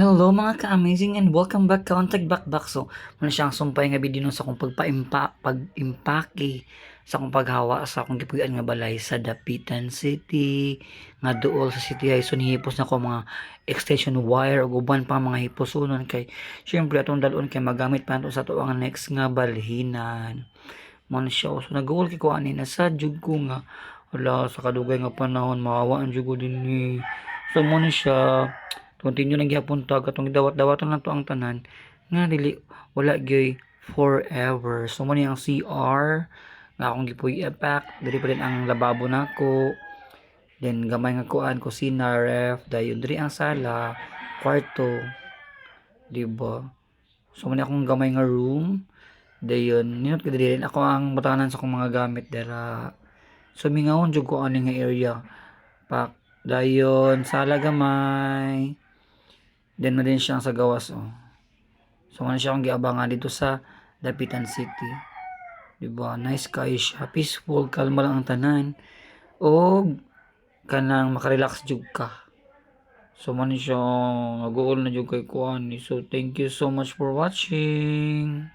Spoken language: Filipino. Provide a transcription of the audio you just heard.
Hello mga ka-amazing and welcome back ka-ontag bakbak. So, muna siyang sumpay nga video nun sa akong pag-impake sa akong paghawa sa akong gipuy-an nga balay sa Dapitan City nga duol sa City High. So, nihipos na ko mga extension wire o uban pa mga hiposunon kay syempre atong dalon kay magamit pa nato sa to ang next nga balhinan. Muna siya. So, nag-uol kay ko ani na sa jud ko nga wala sa kadugay nga panahon mawawa ang jud ko din ni. So, muna siya continue lang gyapon ta katong dawat-dawaton lang to ang tanan nga dili wala gyud forever. So mo ni ang CR nga akong gipuy epack diri pa din ang lababo nako, then gamay nga kuan kusina ref dayon diri ang sala kwarto, di ba? So mo ni akong gamay nga room dayon ninot ko diri ako ang butanan sa akong mga gamit dira. So mingawon jud ko ani nga area pak dayon sala gamay. Then na din siya sa gawas oh. So man siya akong giabangan dito sa Dapitan City. 'Di ba? Nice kayo siya, peaceful, kalma lang ang tanan. O kanang makarelax jud ka. So man siya nag-uol na jud kay kuan. So thank you so much for watching.